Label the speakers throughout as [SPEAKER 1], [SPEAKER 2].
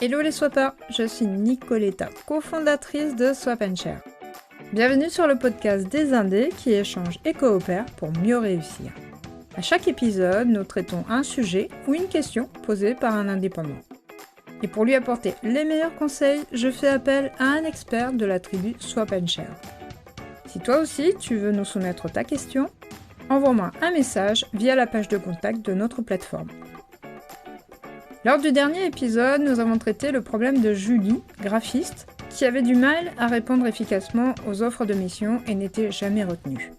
[SPEAKER 1] Hello les swappers, je suis Nicoletta, cofondatrice de Swap & Share. Bienvenue sur le podcast des indés qui échangent et coopèrent pour mieux réussir. À chaque épisode, nous traitons un sujet ou une question posée par un indépendant. Et pour lui apporter les meilleurs conseils, je fais appel à un expert de la tribu Swap & Share. Si toi aussi tu veux nous soumettre ta question, envoie-moi un message via la page de contact de notre plateforme. Lors du dernier épisode, nous avons traité le problème de Julie, graphiste, qui avait du mal à répondre efficacement aux offres de mission et n'était jamais retenue.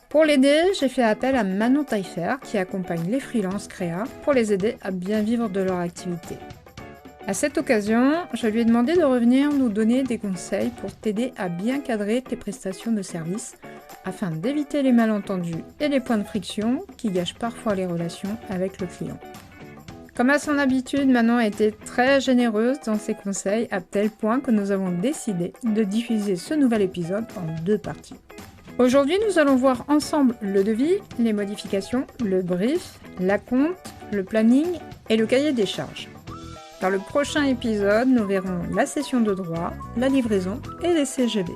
[SPEAKER 1] Pour l'aider, j'ai fait appel à Manon Taillefer qui accompagne les freelances créa pour les aider à bien vivre de leur activité. À cette occasion, je lui ai demandé de revenir nous donner des conseils pour t'aider à bien cadrer tes prestations de service afin d'éviter les malentendus et les points de friction qui gâchent parfois les relations avec le client. Comme à son habitude, Manon a été très généreuse dans ses conseils à tel point que nous avons décidé de diffuser ce nouvel épisode en 2 parties. Aujourd'hui, nous allons voir ensemble le devis, les modifications, le brief, la compte, le planning et le cahier des charges. Dans le prochain épisode, nous verrons la cession de droit, la livraison et les CGV.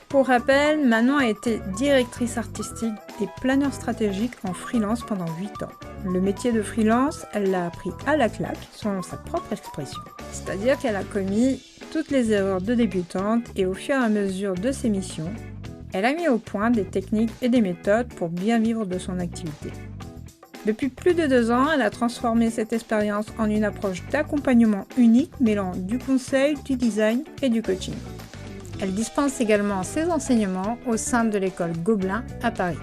[SPEAKER 1] Pour rappel, Manon a été directrice artistique et planeur stratégique en freelance pendant 8 ans. Le métier de freelance, elle l'a appris à la claque, selon sa propre expression. C'est-à-dire qu'elle a commis toutes les erreurs de débutante et au fur et à mesure de ses missions, elle a mis au point des techniques et des méthodes pour bien vivre de son activité. Depuis plus de 2 ans, elle a transformé cette expérience en une approche d'accompagnement unique mêlant du conseil, du design et du coaching. Elle dispense également ses enseignements au sein de l'école Gobelin à Paris.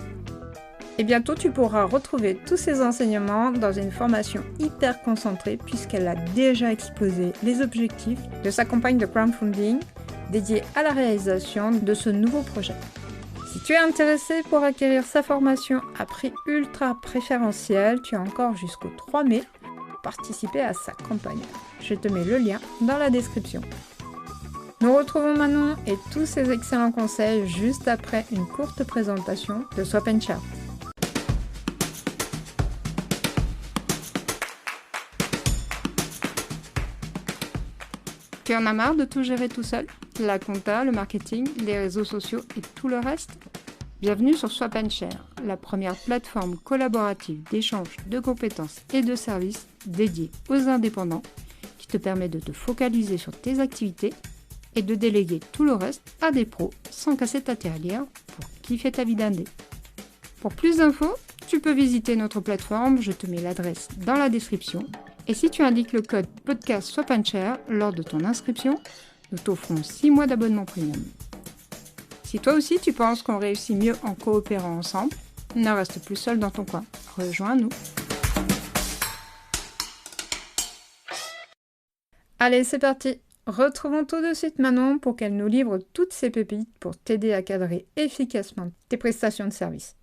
[SPEAKER 1] Et bientôt, tu pourras retrouver tous ces enseignements dans une formation hyper concentrée puisqu'elle a déjà exposé les objectifs de sa campagne de crowdfunding dédiée à la réalisation de ce nouveau projet. Si tu es intéressé pour acquérir sa formation à prix ultra préférentiel, tu as encore jusqu'au 3 mai pour participer à sa campagne. Je te mets le lien dans la description. Nous retrouvons Manon et tous ses excellents conseils juste après une courte présentation de Swap & Share. Tu en as marre de tout gérer tout seul? La compta, le marketing, les réseaux sociaux et tout le reste? Bienvenue sur Swap & Share, la première plateforme collaborative d'échange de compétences et de services dédiée aux indépendants qui te permet de te focaliser sur tes activités et de déléguer tout le reste à des pros sans casser ta tirelire pour kiffer ta vie d'indé. Pour plus d'infos, tu peux visiter notre plateforme, je te mets l'adresse dans la description. Et si tu indiques le code podcast Swap & Share lors de ton inscription, nous t'offrons 6 mois d'abonnement premium. Si toi aussi tu penses qu'on réussit mieux en coopérant ensemble, ne reste plus seul dans ton coin. Rejoins-nous. Allez, c'est parti. Retrouvons tout de suite Manon pour qu'elle nous livre toutes ses pépites pour t'aider à cadrer efficacement tes prestations de service.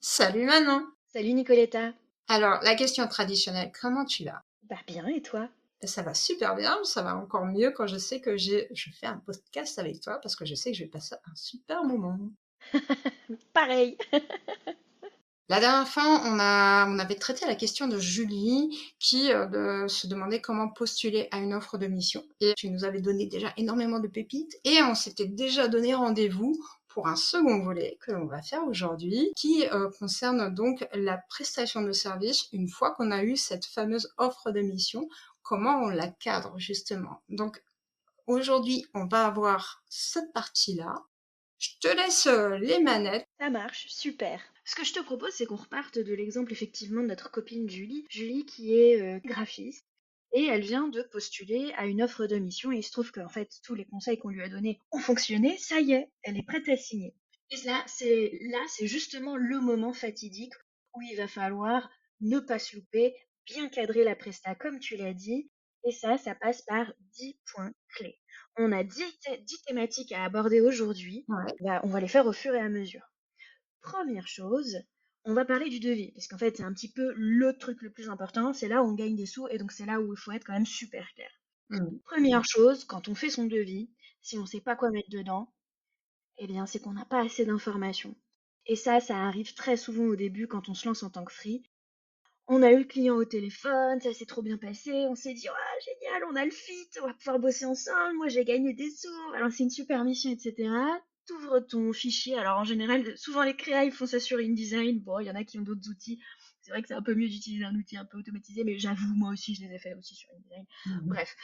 [SPEAKER 1] Salut Manon.
[SPEAKER 2] Salut Nicoletta.
[SPEAKER 1] Alors, la question traditionnelle, comment tu vas?
[SPEAKER 2] Bah bien, et toi?
[SPEAKER 1] Ça va super bien, ça va encore mieux quand je sais que je fais un podcast avec toi parce que je sais que je vais passer un super moment.
[SPEAKER 2] Pareil.
[SPEAKER 1] La dernière fois, on avait traité la question de Julie qui se demandait comment postuler à une offre de mission. Et tu nous avais donné déjà énormément de pépites et on s'était déjà donné rendez-vous pour un second volet que l'on va faire aujourd'hui qui concerne donc la prestation de service une fois qu'on a eu cette fameuse offre de mission, comment on la cadre justement. Donc aujourd'hui, on va avoir cette partie-là. Je te laisse les manettes.
[SPEAKER 2] Ça marche, super. Ce que je te propose, c'est qu'on reparte de l'exemple effectivement de notre copine Julie. Julie qui est graphiste. Et elle vient de postuler à une offre de mission et il se trouve qu'en fait tous les conseils qu'on lui a donnés ont fonctionné, ça y est, elle est prête à signer. Et c'est justement le moment fatidique où il va falloir ne pas se louper, bien cadrer la presta comme tu l'as dit, et ça passe par 10 points clés. On a 10 thématiques à aborder aujourd'hui,
[SPEAKER 1] Ouais.
[SPEAKER 2] on va les faire au fur et à mesure. Première chose, on va parler du devis, parce qu'en fait, c'est un petit peu le truc le plus important, c'est là où on gagne des sous, et donc c'est là où il faut être quand même super clair. Première chose, quand on fait son devis, si on ne sait pas quoi mettre dedans, eh bien, c'est qu'on n'a pas assez d'informations. Et ça arrive très souvent au début quand on se lance en tant que free. On a eu le client au téléphone, ça s'est trop bien passé, on s'est dit: «Ah génial, on a le fit, on va pouvoir bosser ensemble, moi j'ai gagné des sous, alors c'est une super mission» et cetera. Tu ton fichier, alors en général, souvent les créas, ils font ça sur InDesign. Bon, il y en a qui ont d'autres outils. C'est vrai que c'est un peu mieux d'utiliser un outil un peu automatisé, mais j'avoue, moi aussi, je les ai fait aussi sur InDesign. Bref,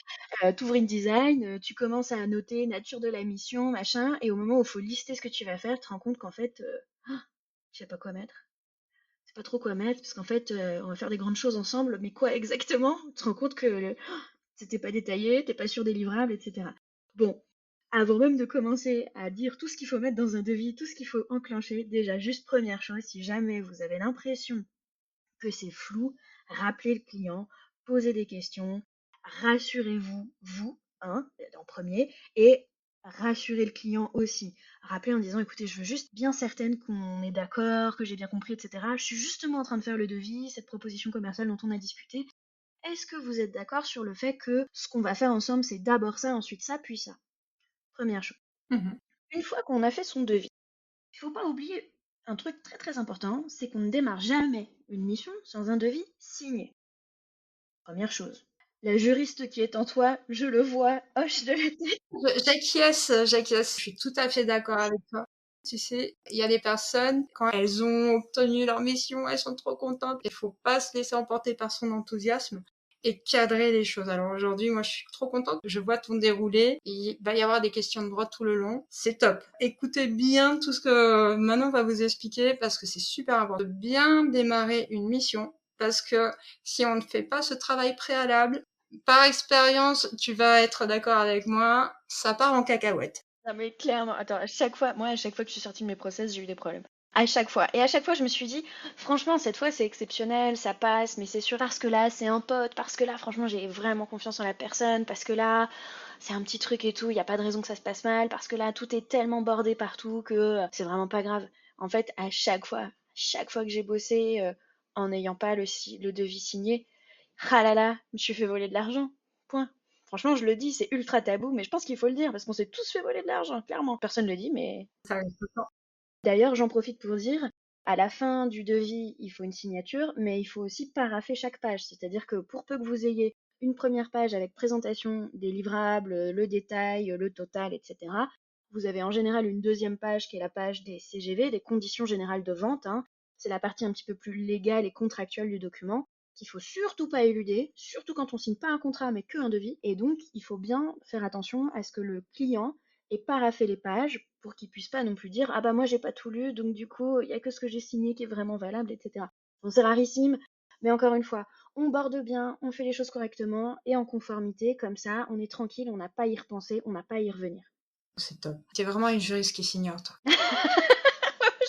[SPEAKER 2] tu InDesign, tu commences à noter nature de la mission, machin, et au moment où il faut lister ce que tu vas faire, tu te rends compte qu'en fait, je sais pas quoi mettre. Je sais pas trop quoi mettre, parce qu'en fait, on va faire des grandes choses ensemble, mais quoi exactement? Tu te rends compte que c'était pas détaillé, t'es pas sûr des livrables, etc. Bon, avant même de commencer à dire tout ce qu'il faut mettre dans un devis, tout ce qu'il faut enclencher, déjà, juste première chose, si jamais vous avez l'impression que c'est flou, rappelez le client, posez des questions, rassurez-vous, vous, hein, en premier, et rassurez le client aussi. Rappelez en disant, écoutez, je veux juste bien certaine qu'on est d'accord, que j'ai bien compris, etc. Je suis justement en train de faire le devis, cette proposition commerciale dont on a discuté. Est-ce que vous êtes d'accord sur le fait que ce qu'on va faire ensemble, c'est d'abord ça, ensuite ça, puis ça? Première chose.
[SPEAKER 1] Mhm.
[SPEAKER 2] Une fois qu'on a fait son devis, il ne faut pas oublier un truc très très important, c'est qu'on ne démarre jamais une mission sans un devis signé. Première chose. La juriste qui est en toi, je le vois, hoche de la tête.
[SPEAKER 1] J'acquiesce, je suis tout à fait d'accord avec toi. Tu sais, il y a des personnes, quand elles ont obtenu leur mission, elles sont trop contentes. Il faut pas se laisser emporter par son enthousiasme et cadrer les choses. Alors aujourd'hui, moi, je suis trop contente. Je vois ton déroulé. Il va y avoir des questions de droit tout le long. C'est top. Écoutez bien tout ce que Manon va vous expliquer parce que c'est super important de bien démarrer une mission. Parce que si on ne fait pas ce travail préalable, par expérience, tu vas être d'accord avec moi, ça part en cacahuète.
[SPEAKER 2] Non mais clairement, attends, à chaque fois, moi à chaque fois que je suis sortie de mes process, j'ai eu des problèmes. À chaque fois. Et à chaque fois, je me suis dit, franchement, cette fois, c'est exceptionnel, ça passe, mais c'est sûr, parce que là, c'est un pote, parce que là, franchement, j'ai vraiment confiance en la personne, parce que là, c'est un petit truc et tout, il n'y a pas de raison que ça se passe mal, parce que là, tout est tellement bordé partout que c'est vraiment pas grave. En fait, à chaque fois que j'ai bossé en n'ayant pas le devis signé, ah là là, je me suis fait voler de l'argent. Point. Franchement, je le dis, c'est ultra tabou, mais je pense qu'il faut le dire parce qu'on s'est tous fait voler de l'argent, clairement. Personne ne le dit, mais
[SPEAKER 1] Ça arrive tout le temps.
[SPEAKER 2] d'ailleurs, j'en profite pour dire, à la fin du devis, il faut une signature, mais il faut aussi parapher chaque page. C'est-à-dire que pour peu que vous ayez une première page avec présentation des livrables, le détail, le total, etc., vous avez en général une deuxième page qui est la page des CGV, des conditions générales de vente, hein. C'est la partie un petit peu plus légale et contractuelle du document qu'il faut surtout pas éluder, surtout quand on signe pas un contrat mais que un devis. Et donc, il faut bien faire attention à ce que le client et paraffer les pages pour qu'ils puissent pas non plus dire ah bah moi j'ai pas tout lu donc du coup il y a que ce que j'ai signé qui est vraiment valable, etc. Bon, c'est rarissime, mais encore une fois, on borde bien, on fait les choses correctement et en conformité, comme ça on est tranquille, on n'a pas à y repenser, on n'a pas à y revenir.
[SPEAKER 1] C'est top. T'es vraiment une juriste qui s'ignore, toi.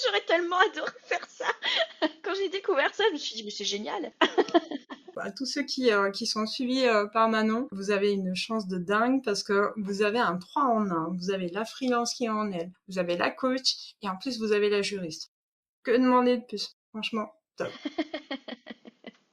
[SPEAKER 2] J'aurais tellement adoré faire ça. Quand j'ai découvert ça, je me suis dit mais c'est génial.
[SPEAKER 1] À tous ceux qui sont suivis par Manon, vous avez une chance de dingue parce que vous avez un 3 en 1. Vous avez la freelance qui est en elle, vous avez la coach et en plus vous avez la juriste. Que demander de plus? Franchement, top.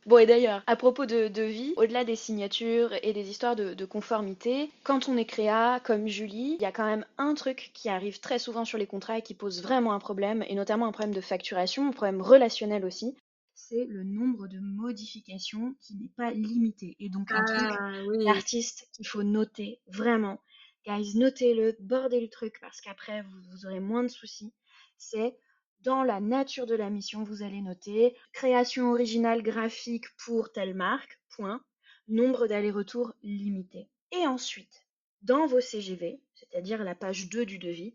[SPEAKER 2] Bon, et d'ailleurs, à propos de devis, au-delà des signatures et des histoires de conformité, quand on est créa, comme Julie, il y a quand même un truc qui arrive très souvent sur les contrats et qui pose vraiment un problème, et notamment un problème de facturation, un problème relationnel aussi. C'est le nombre de modifications qui n'est pas limité. Et donc un truc
[SPEAKER 1] Ah oui.
[SPEAKER 2] d'artiste qu'il faut noter, vraiment. Guys, notez-le, bordez le truc, parce qu'après, vous aurez moins de soucis. C'est dans la nature de la mission, vous allez noter création originale graphique pour telle marque, point, nombre d'allers-retours limité. Et ensuite, dans vos CGV, c'est-à-dire la page 2 du devis,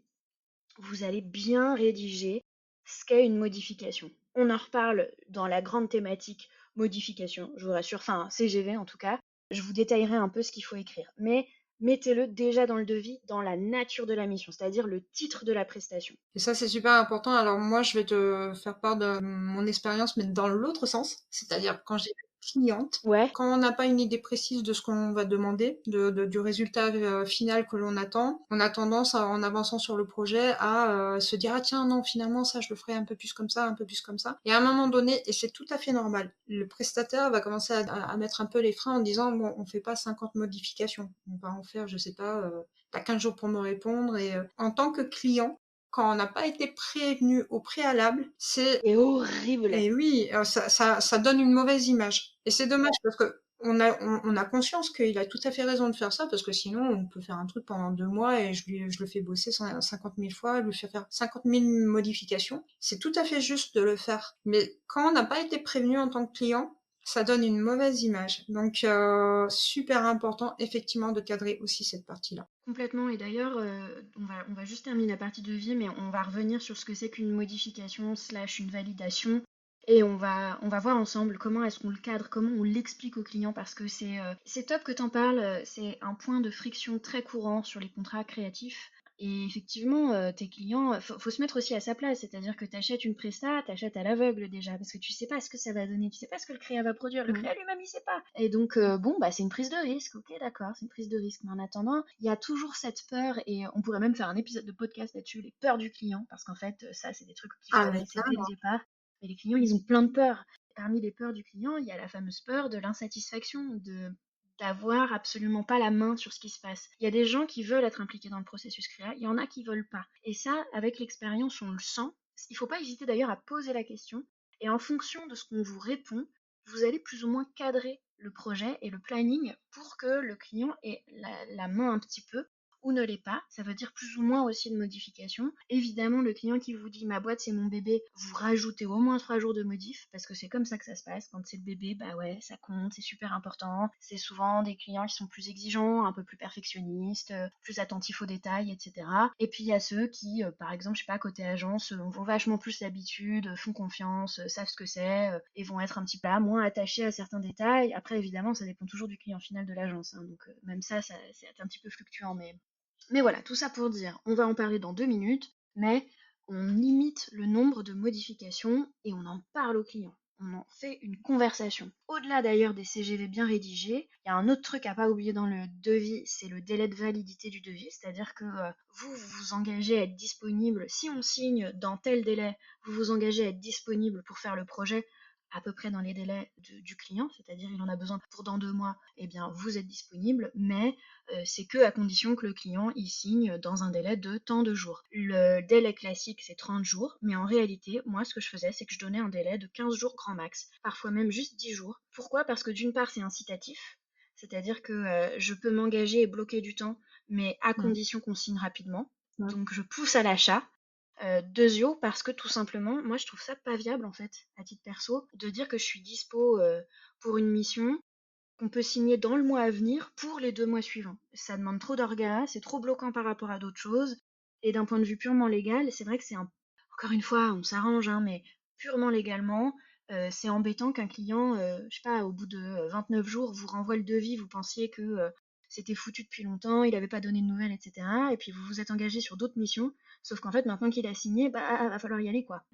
[SPEAKER 2] vous allez bien rédiger ce qu'est une modification. On en reparle dans la grande thématique modification, je vous rassure, enfin CGV en tout cas. Je vous détaillerai un peu ce qu'il faut écrire. Mais mettez-le déjà dans le devis, dans la nature de la mission, c'est-à-dire le titre de la prestation.
[SPEAKER 1] Et ça, c'est super important. Alors moi, je vais te faire part de mon expérience, mais dans l'autre sens. C'est-à-dire quand j'ai une cliente,
[SPEAKER 2] Ouais,
[SPEAKER 1] quand on n'a pas une idée précise de ce qu'on va demander, du résultat final que l'on attend, on a tendance, en avançant sur le projet, à se dire, ah tiens, non, finalement, ça, je le ferai un peu plus comme ça, un peu plus comme ça. Et à un moment donné, et c'est tout à fait normal, le prestataire va commencer à mettre un peu les freins en disant, bon, on fait pas 50 modifications. On va en faire, je sais pas, t'as 15 jours pour me répondre. Et en tant que client, quand on n'a pas été prévenu au préalable, c'est...
[SPEAKER 2] C'est horrible.
[SPEAKER 1] Et oui, ça donne une mauvaise image. Et c'est dommage parce que on a conscience qu'il a tout à fait raison de faire ça parce que sinon on peut faire un truc pendant 2 mois et je le fais bosser 50 000 fois, lui faire 50 000 modifications. C'est tout à fait juste de le faire. Mais quand on n'a pas été prévenu en tant que client, ça donne une mauvaise image. Donc super important effectivement de cadrer aussi cette partie-là.
[SPEAKER 2] Complètement. Et d'ailleurs, on va juste terminer la partie de vie, mais on va revenir sur ce que c'est qu'une modification slash une validation. Et on va voir ensemble comment est-ce qu'on le cadre, comment on l'explique au client, parce que c'est top que tu en parles. C'est un point de friction très courant sur les contrats créatifs. Et effectivement, tes clients, faut se mettre aussi à sa place, c'est-à-dire que tu achètes une presta, tu achètes à l'aveugle déjà, parce que tu sais pas ce que ça va donner, tu sais pas ce que le créa va produire, le créa lui-même il sait pas. Et donc bon, bah c'est une prise de risque, ok d'accord, c'est une prise de risque, mais en attendant, il y a toujours cette peur, et on pourrait même faire un épisode de podcast là-dessus, les peurs du client, parce qu'en fait ça c'est des trucs qu'il faut
[SPEAKER 1] Ah mais
[SPEAKER 2] adresser dès le départ, et les clients ils ont plein de peurs. Parmi les peurs du client, il y a la fameuse peur de l'insatisfaction, de d'avoir absolument pas la main sur ce qui se passe. Il y a des gens qui veulent être impliqués dans le processus créa, il y en a qui veulent pas. Et ça, avec l'expérience, on le sent. Il faut pas hésiter d'ailleurs à poser la question. Et en fonction de ce qu'on vous répond, vous allez plus ou moins cadrer le projet et le planning pour que le client ait la main un petit peu ou ne l'est pas. Ça veut dire plus ou moins aussi de modifications. Évidemment, le client qui vous dit ma boîte c'est mon bébé, vous rajoutez au moins 3 jours de modif parce que c'est comme ça que ça se passe. Quand c'est le bébé, bah ouais, ça compte, c'est super important. C'est souvent des clients qui sont plus exigeants, un peu plus perfectionnistes, plus attentifs aux détails, etc. Et puis il y a ceux qui, par exemple, je sais pas, côté agence, ont vachement plus l'habitude, font confiance, savent ce que c'est et vont être un petit peu là, moins attachés à certains détails. Après, évidemment, ça dépend toujours du client final de l'agence, hein, donc même ça c'est un petit peu fluctuant, mais voilà, tout ça pour dire, on va en parler dans 2 minutes, mais on limite le nombre de modifications et on en parle au client. On en fait une conversation. Au-delà d'ailleurs des CGV bien rédigés, il y a un autre truc à pas oublier dans le devis, c'est le délai de validité du devis, c'est-à-dire que vous vous engagez à être disponible, si on signe dans tel délai, vous vous engagez à être disponible pour faire le projet à peu près dans les délais du client, c'est-à-dire il en a besoin pour dans 2 mois, eh bien vous êtes disponible, mais c'est que à condition que le client y signe dans un délai de tant de jours. Le délai classique c'est 30 jours, mais en réalité, moi ce que je faisais, c'est que je donnais un délai de 15 jours grand max, parfois même juste 10 jours. Pourquoi? Parce que d'une part c'est incitatif, c'est-à-dire que je peux m'engager et bloquer du temps, mais à condition qu'on signe rapidement. Donc je pousse à l'achat. Deuxio, parce que tout simplement, moi je trouve ça pas viable en fait, à titre perso, de dire que je suis dispo pour une mission qu'on peut signer dans le mois à venir pour les 2 mois suivants. Ça demande trop d'orgas, c'est trop bloquant par rapport à d'autres choses, et d'un point de vue purement légal, c'est vrai que encore une fois, on s'arrange, hein, mais purement légalement, c'est embêtant qu'un client, je sais pas, au bout de 29 jours, vous renvoie le devis, vous pensiez que c'était foutu depuis longtemps, il n'avait pas donné de nouvelles, etc. Et puis vous vous êtes engagé sur d'autres missions, sauf qu'en fait, maintenant qu'il a signé, bah, va falloir y aller, quoi.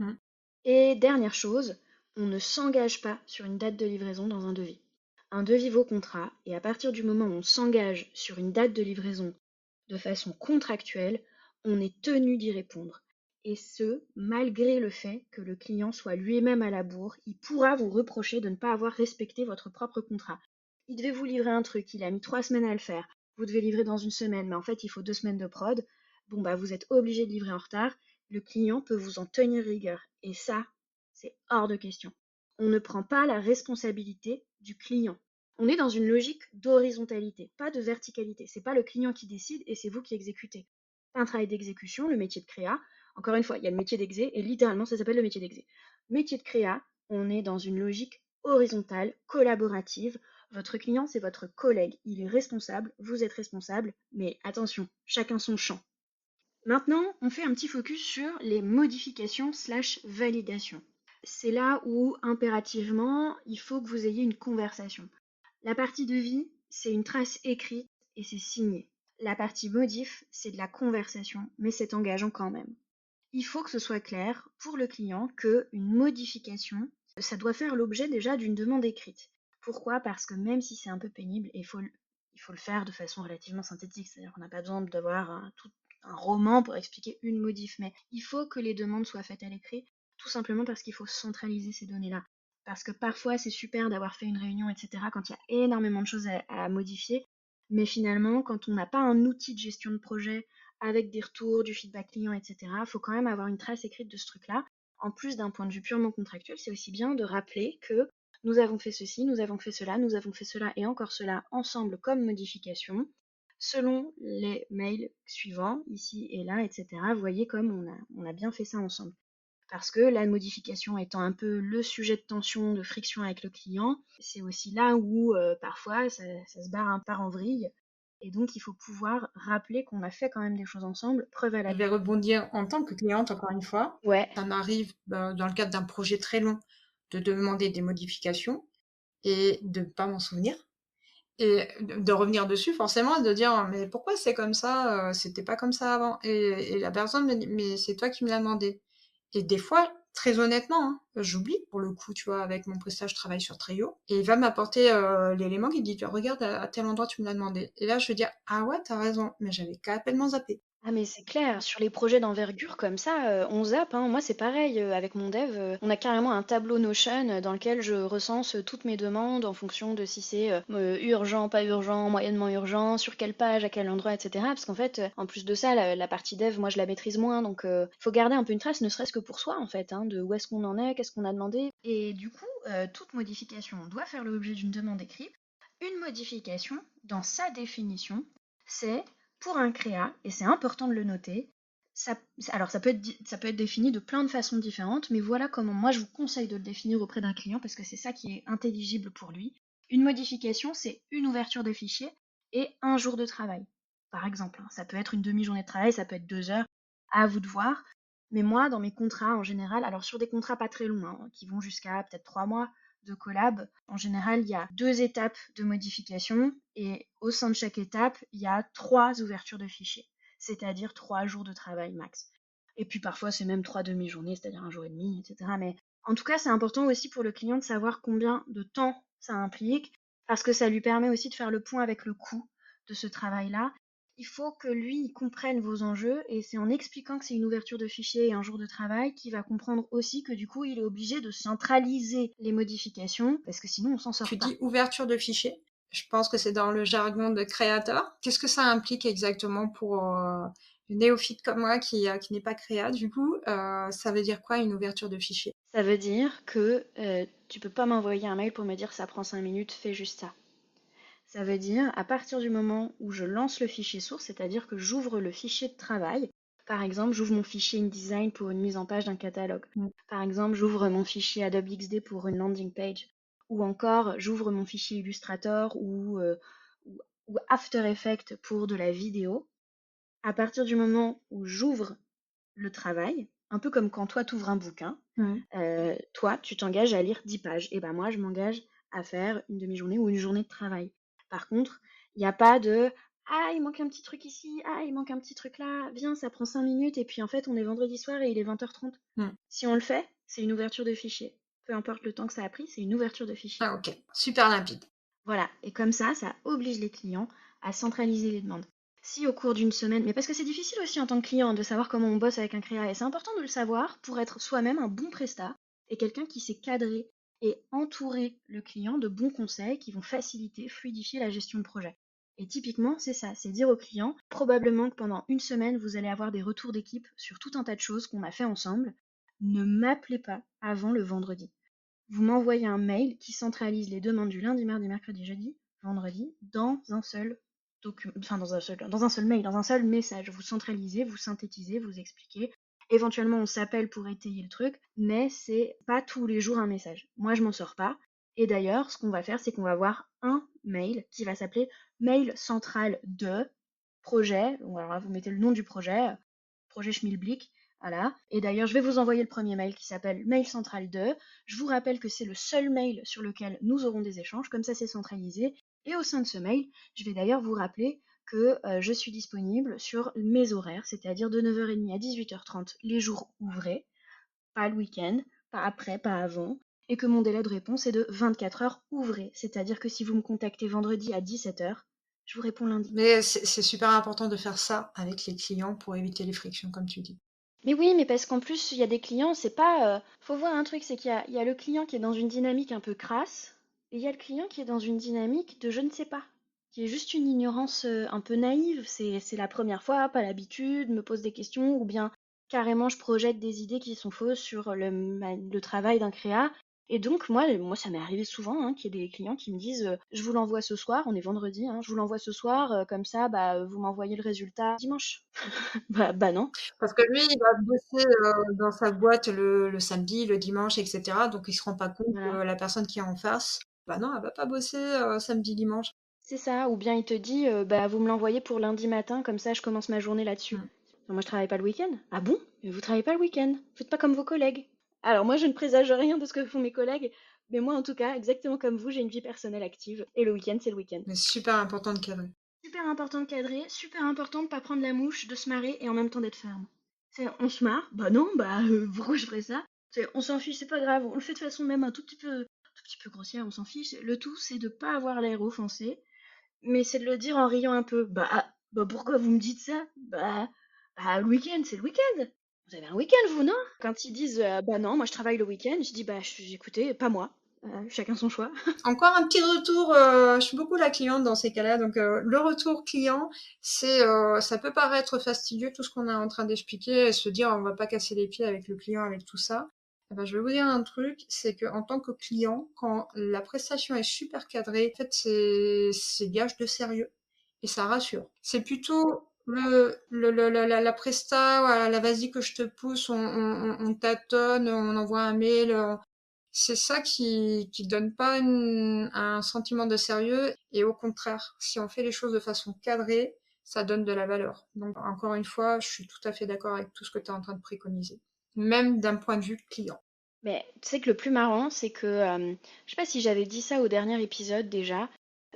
[SPEAKER 2] Et dernière chose, on ne s'engage pas sur une date de livraison dans un devis. Un devis vaut contrat, et à partir du moment où on s'engage sur une date de livraison de façon contractuelle, on est tenu d'y répondre. Et ce, malgré le fait que le client soit lui-même à la bourre, il pourra vous reprocher de ne pas avoir respecté votre propre contrat. Il devait vous livrer un truc, il a mis 3 semaines à le faire, vous devez livrer dans une semaine, mais en fait il faut 2 semaines de prod, bon bah vous êtes obligé de livrer en retard, le client peut vous en tenir rigueur. Et ça, c'est hors de question. On ne prend pas la responsabilité du client. On est dans une logique d'horizontalité, pas de verticalité. C'est pas le client qui décide et c'est vous qui exécutez. C'est un travail d'exécution, le métier de créa. Encore une fois, il y a le métier d'exé et littéralement ça s'appelle le métier d'exé. Métier de créa, on est dans une logique horizontale, collaborative. Votre client, c'est votre collègue. Il est responsable, vous êtes responsable, mais attention, chacun son champ. Maintenant, on fait un petit focus sur les modifications slash validations. C'est là où, impérativement, il faut que vous ayez une conversation. La partie devis, c'est une trace écrite et c'est signé. La partie modif, c'est de la conversation, mais c'est engageant quand même. Il faut que ce soit clair pour le client qu'une modification, ça doit faire l'objet déjà d'une demande écrite. Pourquoi? Parce que même si c'est un peu pénible, il faut le faire de façon relativement synthétique, c'est-à-dire qu'on n'a pas besoin d'avoir un roman pour expliquer une modif, mais il faut que les demandes soient faites à l'écrit, tout simplement parce qu'il faut centraliser ces données-là. Parce que parfois c'est super d'avoir fait une réunion, etc., quand il y a énormément de choses à modifier, mais finalement, quand on n'a pas un outil de gestion de projet avec des retours, du feedback client, etc. Il faut quand même avoir une trace écrite de ce truc-là. En plus d'un point de vue purement contractuel, c'est aussi bien de rappeler que nous avons fait ceci, nous avons fait cela, nous avons fait cela et encore cela ensemble comme modification, selon les mails suivants, ici et là, etc. Vous voyez comme on a bien fait ça ensemble. Parce que la modification étant un peu le sujet de tension, de friction avec le client, c'est aussi là où parfois ça se barre un part en vrille. Et donc il faut pouvoir rappeler qu'on a fait quand même des choses ensemble, preuve à
[SPEAKER 1] Je vais
[SPEAKER 2] l'appui.
[SPEAKER 1] rebondir en tant que cliente, encore une fois.
[SPEAKER 2] Ouais,
[SPEAKER 1] Ça m'arrive, dans le cadre d'un projet très long, de demander des modifications et de pas m'en souvenir. Et de revenir dessus, forcément, de dire mais pourquoi c'est comme ça, c'était pas comme ça avant. Et la personne me dit mais c'est toi qui me l'as demandé. Et des fois, très honnêtement, hein, j'oublie pour le coup, tu vois, avec mon prestat, je travaille sur Trio, et il va m'apporter l'élément qui dit regarde à tel endroit tu me l'as demandé. Et là je vais dire ah ouais t'as raison, mais j'avais complètement zappé.
[SPEAKER 2] ah mais c'est clair, sur les projets d'envergure comme ça, on zappe, hein. Moi c'est pareil, avec mon dev, on a carrément un tableau Notion dans lequel je recense toutes mes demandes en fonction de si c'est urgent, pas urgent, moyennement urgent, sur quelle page, à quel endroit, etc. Parce qu'en fait, en plus de ça, la partie dev, moi je la maîtrise moins, donc faut garder un peu une trace, ne serait-ce que pour soi en fait, hein, de où est-ce qu'on en est, qu'est-ce qu'on a demandé. Et du coup, toute modification doit faire l'objet d'une demande écrite. Une modification, dans sa définition, c'est pour un créa, et c'est important de le noter, alors ça peut être défini de plein de façons différentes, mais voilà comment moi je vous conseille de le définir auprès d'un client parce que c'est ça qui est intelligible pour lui. Une modification, c'est une ouverture de fichier et un jour de travail. Par exemple, hein. Ça peut être une demi-journée de travail, ça peut être 2 heures, à vous de voir. Mais moi, dans mes contrats en général, alors sur des contrats pas très longs, hein, qui vont jusqu'à peut-être 3 mois de collab, en général, il y a 2 étapes de modification et au sein de chaque étape, il y a 3 ouvertures de fichiers, c'est-à-dire 3 jours de travail max. Et puis parfois, c'est même 3 demi-journées, c'est-à-dire un jour et demi, etc. Mais en tout cas, c'est important aussi pour le client de savoir combien de temps ça implique, parce que ça lui permet aussi de faire le point avec le coût de ce travail-là. Il faut que lui, il comprenne vos enjeux, et c'est en expliquant que c'est une ouverture de fichier et un jour de travail qu'il va comprendre aussi que du coup, il est obligé de centraliser les modifications, parce que sinon, on s'en sort
[SPEAKER 1] Tu
[SPEAKER 2] pas.
[SPEAKER 1] dis ouverture de fichier. Je pense que c'est dans le jargon de créateur. Qu'est-ce que ça implique exactement pour une néophyte comme moi qui n'est pas créa? Du coup, ça veut dire quoi une ouverture de fichier?
[SPEAKER 2] Ça veut dire que tu peux pas m'envoyer un mail pour me dire ça prend 5 minutes, fais juste ça. Ça veut dire à partir du moment où je lance le fichier source, c'est-à-dire que j'ouvre le fichier de travail. Par exemple, j'ouvre mon fichier InDesign pour une mise en page d'un catalogue.
[SPEAKER 1] Mm.
[SPEAKER 2] Par exemple, j'ouvre mon fichier Adobe XD pour une landing page. Ou encore, j'ouvre mon fichier Illustrator ou After Effects pour de la vidéo. À partir du moment où j'ouvre le travail, un peu comme quand toi tu ouvres un bouquin,
[SPEAKER 1] Mm.
[SPEAKER 2] toi tu t'engages à lire 10 pages, et ben moi je m'engage à faire une demi-journée ou une journée de travail. Par contre, il n'y a pas de ah il manque un petit truc ici, ah il manque un petit truc là, viens ça prend 5 minutes et puis en fait on est vendredi soir et il est 20h30.
[SPEAKER 1] Mm.
[SPEAKER 2] Si on le fait, c'est une ouverture de fichier. Peu importe le temps que ça a pris, c'est une ouverture de fichier.
[SPEAKER 1] Ah ok, super limpide.
[SPEAKER 2] Voilà, et comme ça oblige les clients à centraliser les demandes. Si au cours d'une semaine, mais parce que c'est difficile aussi en tant que client de savoir comment on bosse avec un créa, et c'est important de le savoir pour être soi-même un bon prestat et quelqu'un qui sait cadrer et entourer le client de bons conseils qui vont faciliter, fluidifier la gestion de projet. Et typiquement, c'est ça, c'est dire au client, probablement que pendant une semaine, vous allez avoir des retours d'équipe sur tout un tas de choses qu'on a fait ensemble. Ne m'appelez pas avant le vendredi. Vous m'envoyez un mail qui centralise les demandes du lundi, mardi, mercredi, jeudi, vendredi dans un seul document, enfin dans un seul mail, dans un seul message. Vous centralisez, vous synthétisez, vous expliquez. Éventuellement, on s'appelle pour étayer le truc, mais c'est pas tous les jours un message. Moi, je m'en sors pas. Et d'ailleurs, ce qu'on va faire, c'est qu'on va avoir un mail qui va s'appeler mail central de projet. Donc, alors là, vous mettez le nom du projet, projet Schmilblick, voilà. Et d'ailleurs, je vais vous envoyer le premier mail qui s'appelle Mail Central 2. Je vous rappelle que c'est le seul mail sur lequel nous aurons des échanges, comme ça c'est centralisé. Et au sein de ce mail, je vais d'ailleurs vous rappeler que je suis disponible sur mes horaires, c'est-à-dire de 9h30 à 18h30 les jours ouvrés, pas le week-end, pas après, pas avant, et que mon délai de réponse est de 24 heures ouvrées, c'est-à-dire que si vous me contactez vendredi à 17h, je vous réponds lundi.
[SPEAKER 1] Mais c'est super important de faire ça avec les clients pour éviter les frictions, comme tu dis.
[SPEAKER 2] Mais oui, mais parce qu'en plus, il y a des clients, c'est pas. Faut voir un truc, c'est qu'il y a le client qui est dans une dynamique un peu crasse, et il y a le client qui est dans une dynamique de je ne sais pas, qui est juste une ignorance un peu naïve. C'est la première fois, pas l'habitude, me pose des questions, ou bien carrément je projette des idées qui sont fausses sur le travail d'un créa. Et donc, moi, ça m'est arrivé souvent qu'il y ait des clients qui me disent je vous l'envoie ce soir, on est vendredi, je vous l'envoie ce soir, comme ça, vous m'envoyez le résultat dimanche. Bah non.
[SPEAKER 1] Parce que lui, il va bosser dans sa boîte le samedi, le dimanche, etc. Donc il se rend pas compte que
[SPEAKER 2] Voilà.
[SPEAKER 1] la personne qui est en face, bah non, elle va pas bosser samedi, dimanche.
[SPEAKER 2] C'est ça. Ou bien il te dit vous me l'envoyez pour lundi matin, comme ça je commence ma journée là-dessus.
[SPEAKER 1] Mm.
[SPEAKER 2] Enfin, moi je travaille pas le week-end. Ah bon? Mais vous travaillez pas le week-end? Faites pas comme vos collègues. Alors moi je ne présage rien de ce que font mes collègues, mais moi en tout cas, exactement comme vous, j'ai une vie personnelle active. Et le week-end, c'est le week-end.
[SPEAKER 1] Mais c'est super important de cadrer.
[SPEAKER 2] Super important de cadrer, super important de pas prendre la mouche, de se marrer et en même temps d'être ferme. C'est on se marre, bah non, pourquoi je ferais ça? C'est on s'en fiche, c'est pas grave, on le fait de façon même un tout petit peu grossière, on s'en fiche. Le tout c'est de pas avoir l'air offensé, mais c'est de le dire en riant un peu. Pourquoi vous me dites ça? Le week-end, c'est le week-end. Vous avez un week-end, vous, non? Quand ils disent bah non, moi je travaille le week-end, je dis écoutez, pas moi. Chacun son choix.
[SPEAKER 1] Encore un petit retour, je suis beaucoup la cliente dans ces cas-là, donc le retour client, c'est ça peut paraître fastidieux tout ce qu'on est en train d'expliquer et se dire on va pas casser les pieds avec le client avec tout ça. Eh ben, je vais vous dire un truc, c'est que en tant que client, quand la prestation est super cadrée, en fait c'est gage de sérieux et ça rassure. C'est plutôt la presta, voilà, la vas-y que je te pousse, on tâtonne, on envoie un mail, c'est ça qui donne pas un sentiment de sérieux et au contraire, si on fait les choses de façon cadrée, ça donne de la valeur. Donc encore une fois, je suis tout à fait d'accord avec tout ce que tu es en train de préconiser, même d'un point de vue client.
[SPEAKER 2] Mais tu sais que le plus marrant, c'est que je sais pas si j'avais dit ça au dernier épisode déjà,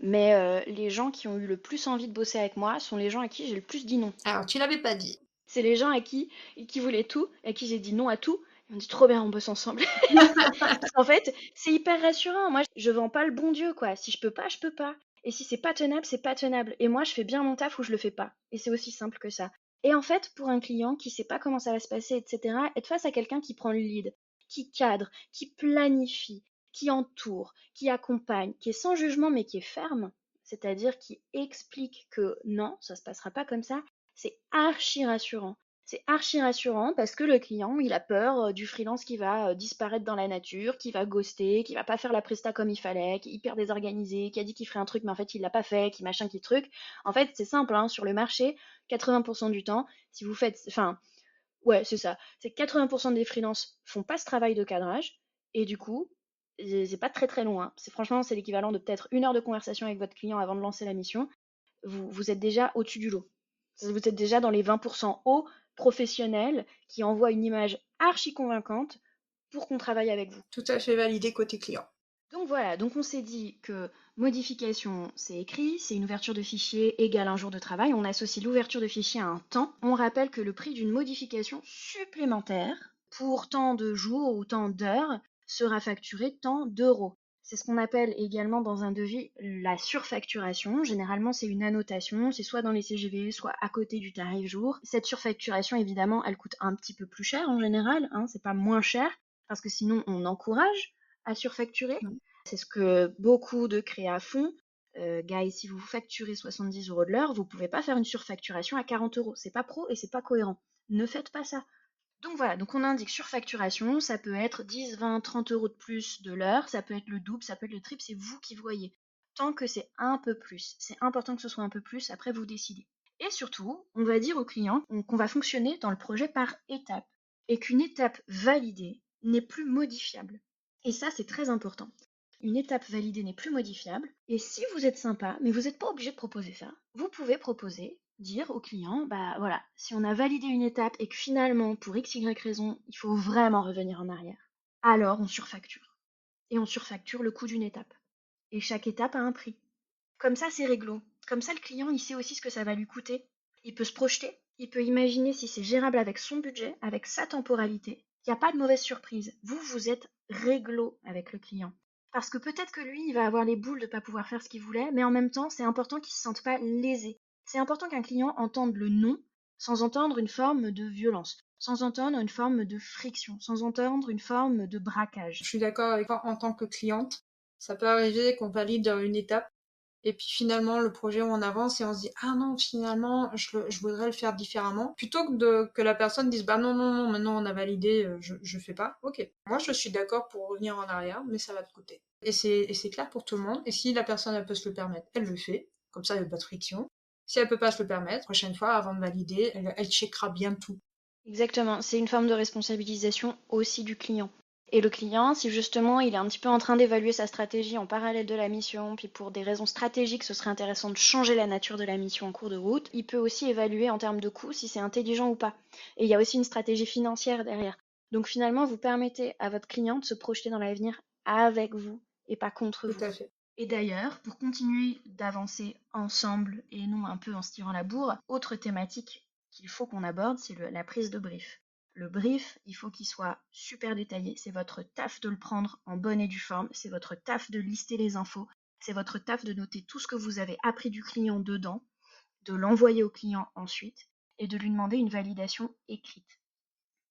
[SPEAKER 2] mais les gens qui ont eu le plus envie de bosser avec moi sont les gens à qui j'ai le plus dit non.
[SPEAKER 1] Alors tu l'avais pas dit.
[SPEAKER 2] C'est les gens qui voulaient tout, à qui j'ai dit non à tout. Ils m'ont dit trop bien, on bosse ensemble. Parce qu'en fait, c'est hyper rassurant. Moi, je vends pas le bon Dieu, quoi. Si je peux pas, je peux pas. Et si c'est pas tenable, c'est pas tenable. Et moi, je fais bien mon taf ou je le fais pas. Et c'est aussi simple que ça. Et en fait, pour un client qui sait pas comment ça va se passer, etc., être face à quelqu'un qui prend le lead, qui cadre, qui planifie, qui entoure, qui accompagne, qui est sans jugement mais qui est ferme, c'est-à-dire qui explique que non, ça se passera pas comme ça, c'est archi rassurant. C'est archi rassurant parce que le client, il a peur du freelance qui va disparaître dans la nature, qui va ghoster, qui va pas faire la presta comme il fallait, qui est hyper désorganisé, qui a dit qu'il ferait un truc mais en fait il l'a pas fait, qui machin, qui truc. En fait, c'est simple, sur le marché, 80% du temps, si vous faites, enfin, ouais, c'est ça, c'est 80% des freelances font pas ce travail de cadrage et du coup, c'est pas très très loin. C'est franchement, c'est l'équivalent de peut-être 1 heure de conversation avec votre client avant de lancer la mission. Vous êtes déjà au-dessus du lot. Vous êtes déjà dans les 20% hauts professionnels qui envoient une image archi convaincante pour qu'on travaille avec vous.
[SPEAKER 1] Tout à fait validé côté client.
[SPEAKER 2] Donc voilà, donc on s'est dit que modification, c'est écrit, c'est une ouverture de fichier égale un jour de travail. On associe l'ouverture de fichier à un temps. On rappelle que le prix d'une modification supplémentaire pour tant de jours ou tant d'heures sera facturé tant d'euros. C'est ce qu'on appelle également dans un devis la surfacturation. Généralement, c'est une annotation, c'est soit dans les CGV, soit à côté du tarif jour. Cette surfacturation, évidemment, elle coûte un petit peu plus cher en général, c'est pas moins cher, parce que sinon on encourage à surfacturer. C'est ce que beaucoup de créas font. Guys, si vous facturez 70 € de l'heure, vous pouvez pas faire une surfacturation à 40 €. C'est pas pro et c'est pas cohérent. Ne faites pas ça. Donc voilà, donc on indique surfacturation, ça peut être 10, 20, 30 € de plus de l'heure, ça peut être le double, ça peut être le triple, c'est vous qui voyez. Tant que c'est un peu plus, c'est important que ce soit un peu plus, après vous décidez. Et surtout, on va dire au client qu'on va fonctionner dans le projet par étapes et qu'une étape validée n'est plus modifiable. Et ça, c'est très important. Une étape validée n'est plus modifiable. Et si vous êtes sympa, mais vous n'êtes pas obligé de proposer ça, vous pouvez proposer, dire au client, voilà, si on a validé une étape et que finalement, pour x, y raison, il faut vraiment revenir en arrière, alors on surfacture. Et on surfacture le coût d'une étape. Et chaque étape a un prix. Comme ça, c'est réglo. Comme ça, le client, il sait aussi ce que ça va lui coûter. Il peut se projeter, il peut imaginer si c'est gérable avec son budget, avec sa temporalité. Il n'y a pas de mauvaise surprise. Vous êtes réglo avec le client. Parce que peut-être que lui, il va avoir les boules de ne pas pouvoir faire ce qu'il voulait, mais en même temps, c'est important qu'il ne se sente pas lésé. C'est important qu'un client entende le non sans entendre une forme de violence, sans entendre une forme de friction, sans entendre une forme de braquage.
[SPEAKER 1] Je suis d'accord avec toi en tant que cliente. Ça peut arriver qu'on valide une étape Et puis finalement, le projet où on avance et on se dit ah non, finalement, je voudrais le faire différemment. Plutôt que la personne dise bah non, non, non, maintenant on a validé, je fais pas. Ok, moi je suis d'accord pour revenir en arrière, mais ça va te coûter. Et c'est clair pour tout le monde. Et si la personne elle peut se le permettre, elle le fait. Comme ça, il n'y a pas de friction. Si elle peut pas se le permettre, prochaine fois, avant de valider, elle checkera bien tout.
[SPEAKER 2] Exactement, c'est une forme de responsabilisation aussi du client. Et le client, si justement il est un petit peu en train d'évaluer sa stratégie en parallèle de la mission, puis pour des raisons stratégiques, ce serait intéressant de changer la nature de la mission en cours de route, il peut aussi évaluer en termes de coûts si c'est intelligent ou pas. Et il y a aussi une stratégie financière derrière. Donc finalement, vous permettez à votre client de se projeter dans l'avenir avec vous et pas contre
[SPEAKER 1] Tout
[SPEAKER 2] vous.
[SPEAKER 1] à fait.
[SPEAKER 2] Et d'ailleurs, pour continuer d'avancer ensemble et non un peu en se tirant la bourre, autre thématique qu'il faut qu'on aborde, c'est la prise de brief. Le brief, il faut qu'il soit super détaillé. C'est votre taf de le prendre en bonne et due forme. C'est votre taf de lister les infos. C'est votre taf de noter tout ce que vous avez appris du client dedans, de l'envoyer au client ensuite et de lui demander une validation écrite.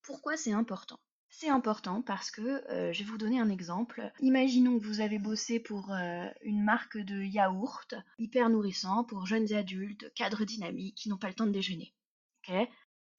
[SPEAKER 2] Pourquoi c'est important? C'est important parce que, je vais vous donner un exemple. Imaginons que vous avez bossé pour, une marque de yaourt hyper nourrissant pour jeunes adultes, cadres dynamiques, qui n'ont pas le temps de déjeuner. OK?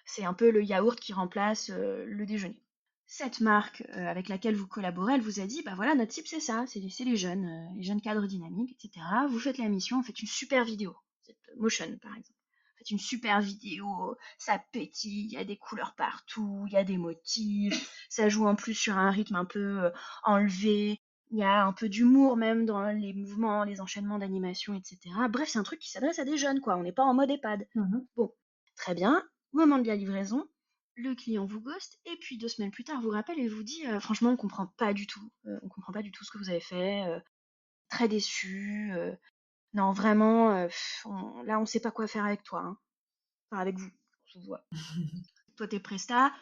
[SPEAKER 2] C'est un peu le yaourt qui remplace, le déjeuner. Cette marque, avec laquelle vous collaborez, elle vous a dit: «Bah, voilà, notre cible, c'est ça, c'est les jeunes cadres dynamiques et cetera. Vous faites la mission, vous faites une super vidéo». C'est Motion, par exemple. Vous faites une super vidéo, ça pétille, il y a des couleurs partout, il y a des motifs, ça joue en plus sur un rythme un peu, enlevé, il y a un peu d'humour même dans les mouvements, les enchaînements d'animation et cetera. Bref, c'est un truc qui s'adresse à des jeunes, quoi, on n'est pas en mode EHPAD. Bon, très bien, moment de la livraison, le client vous ghost et puis 2 semaines plus tard vous rappelle et vous dit franchement on comprend pas du tout ce que vous avez fait, très déçu, non vraiment, là on sait pas quoi faire avec toi, hein. Enfin avec vous, on se voit. Toi t'es presta,